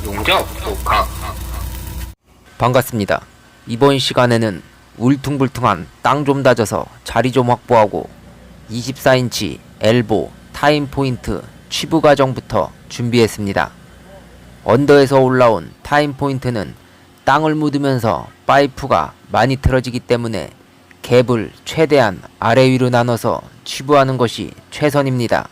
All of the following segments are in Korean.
용접 독학. 반갑습니다. 이번 시간에는 울퉁불퉁한 땅 좀 다져서 자리 좀 확보하고 24인치 엘보 타임 포인트 취부 과정부터 준비했습니다. 언더에서 올라온 타임 포인트는 땅을 묻으면서 파이프가 많이 틀어지기 때문에 갭을 최대한 아래 위로 나눠서 취부하는 것이 최선입니다.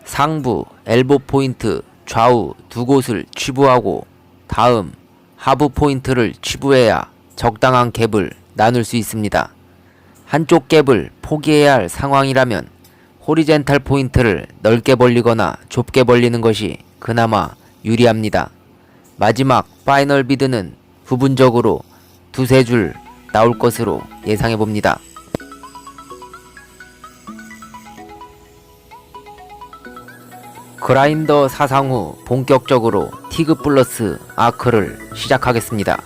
상부 엘보 포인트 좌우 두 곳을 취부하고 다음 하부 포인트를 취부해야 적당한 갭을 나눌 수 있습니다. 한쪽 갭을 포기해야 할 상황이라면 호리젠탈 포인트를 넓게 벌리거나 좁게 벌리는 것이 그나마 유리합니다. 마지막 파이널 비드는 부분적으로 두세 줄 나올 것으로 예상해 봅니다. 그라인더 사상 후 본격적으로 티그 플러스 아크를 시작하겠습니다.